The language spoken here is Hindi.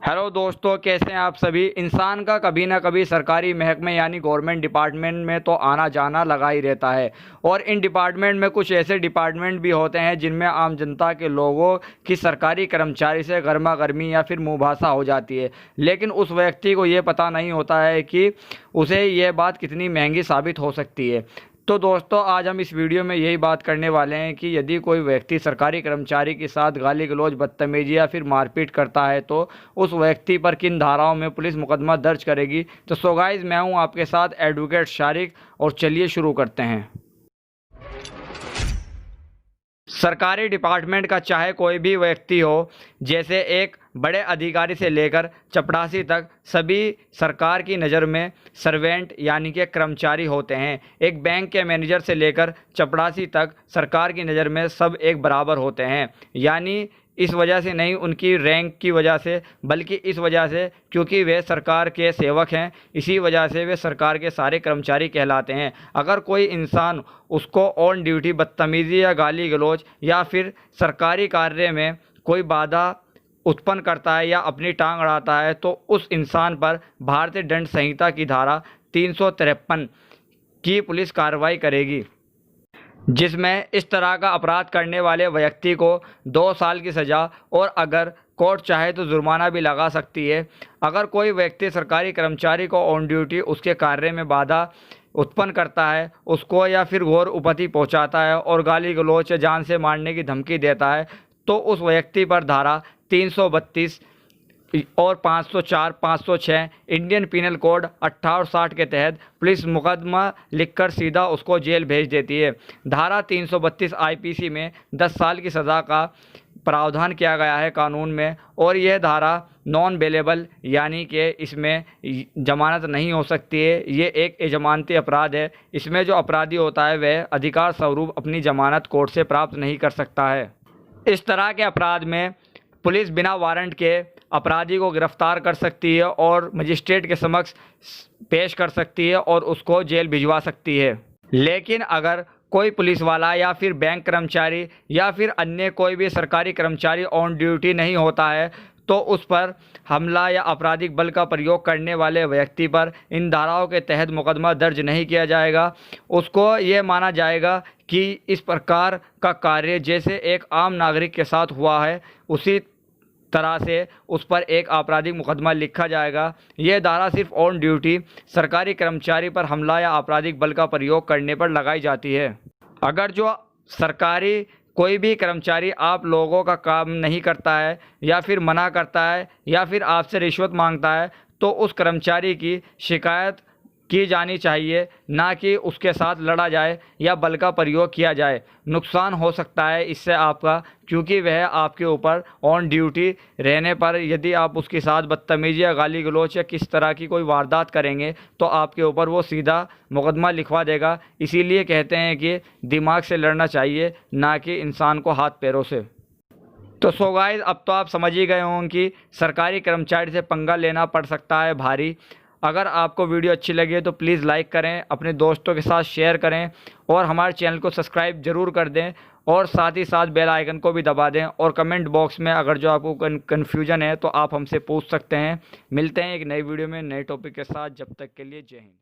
हेलो दोस्तों, कैसे हैं आप सभी। इंसान का कभी ना कभी सरकारी महकमे यानी गवर्नमेंट डिपार्टमेंट में तो आना जाना लगा ही रहता है। और इन डिपार्टमेंट में कुछ ऐसे डिपार्टमेंट भी होते हैं जिनमें आम जनता के लोगों की सरकारी कर्मचारी से गर्मा गर्मी या फिर मुंहभासा हो जाती है, लेकिन उस व्यक्ति को ये पता नहीं होता है कि उसे ये बात कितनी महंगी साबित हो सकती है। तो दोस्तों, आज हम इस वीडियो में यही बात करने वाले हैं कि यदि कोई व्यक्ति सरकारी कर्मचारी के साथ गाली गलौज, बदतमीजी या फिर मारपीट करता है तो उस व्यक्ति पर किन धाराओं में पुलिस मुकदमा दर्ज करेगी। तो सो गाइस, मैं हूं आपके साथ एडवोकेट शारिक, और चलिए शुरू करते हैं। सरकारी डिपार्टमेंट का चाहे कोई भी व्यक्ति हो, जैसे एक बड़े अधिकारी से लेकर चपरासी तक, सभी सरकार की नज़र में सर्वेंट यानी कि कर्मचारी होते हैं। एक बैंक के मैनेजर से लेकर चपरासी तक सरकार की नज़र में सब एक बराबर होते हैं। यानी इस वजह से नहीं, उनकी रैंक की वजह से, बल्कि इस वजह से क्योंकि वे सरकार के सेवक हैं, इसी वजह से वे सरकार के सारे कर्मचारी कहलाते हैं। अगर कोई इंसान उसको ऑन ड्यूटी बदतमीज़ी या गाली गलौज या फिर सरकारी कार्य में कोई बाधा उत्पन्न करता है या अपनी टांग अड़ाता है तो उस इंसान पर भारतीय दंड संहिता की धारा 353 की पुलिस कार्रवाई करेगी, जिसमें इस तरह का अपराध करने वाले व्यक्ति को 2 साल की सज़ा और अगर कोर्ट चाहे तो जुर्माना भी लगा सकती है। अगर कोई व्यक्ति सरकारी कर्मचारी को ऑन ड्यूटी उसके कार्य में बाधा उत्पन्न करता है, उसको या फिर घोर उपति पहुंचाता है और गाली गलौज या जान से मारने की धमकी देता है, तो उस व्यक्ति पर धारा 332 और 504, 506 इंडियन पिनल कोड 1860 के तहत पुलिस मुकदमा लिखकर सीधा उसको जेल भेज देती है। धारा 332 आईपीसी में 10 साल की सज़ा का प्रावधान किया गया है कानून में, और यह धारा नॉन बेलेबल यानी कि इसमें जमानत नहीं हो सकती है। ये एक अजमानती अपराध है। इसमें जो अपराधी होता है वह अधिकार स्वरूप अपनी जमानत कोर्ट से प्राप्त नहीं कर सकता है। इस तरह के अपराध में पुलिस बिना वारंट के अपराधी को गिरफ्तार कर सकती है और मजिस्ट्रेट के समक्ष पेश कर सकती है और उसको जेल भिजवा सकती है। लेकिन अगर कोई पुलिस वाला या फिर बैंक कर्मचारी या फिर अन्य कोई भी सरकारी कर्मचारी ऑन ड्यूटी नहीं होता है तो उस पर हमला या आपराधिक बल का प्रयोग करने वाले व्यक्ति पर इन धाराओं के तहत मुकदमा दर्ज नहीं किया जाएगा। उसको ये माना जाएगा कि इस प्रकार का कार्य जैसे एक आम नागरिक के साथ हुआ है, उसी तरह से उस पर एक आपराधिक मुकदमा लिखा जाएगा। यह धारा सिर्फ ऑन ड्यूटी सरकारी कर्मचारी पर हमला या आपराधिक बल का प्रयोग करने पर लगाई जाती है। अगर जो सरकारी कोई भी कर्मचारी आप लोगों का काम नहीं करता है या फिर मना करता है या फिर आपसे रिश्वत मांगता है तो उस कर्मचारी की शिकायत की जानी चाहिए, ना कि उसके साथ लड़ा जाए या बल का प्रयोग किया जाए। नुकसान हो सकता है इससे आपका, क्योंकि वह आपके ऊपर ऑन ड्यूटी रहने पर यदि आप उसके साथ बदतमीजी या गाली गलौज या किस तरह की कोई वारदात करेंगे तो आपके ऊपर वो सीधा मुकदमा लिखवा देगा। इसीलिए कहते हैं कि दिमाग से लड़ना चाहिए, ना कि इंसान को हाथ पैरों से। तो सो गाइस, अब तो आप समझ ही गए होंगे कि सरकारी कर्मचारी से पंगा लेना पड़ सकता है भारी। अगर आपको वीडियो अच्छी लगी तो प्लीज़ लाइक करें, अपने दोस्तों के साथ शेयर करें और हमारे चैनल को सब्सक्राइब ज़रूर कर दें, और साथ ही साथ बेल आइकन को भी दबा दें। और कमेंट बॉक्स में अगर जो आपको कन्फ्यूजन है तो आप हमसे पूछ सकते हैं। मिलते हैं एक नई वीडियो में नए टॉपिक के साथ। जब तक के लिए जय हिंद।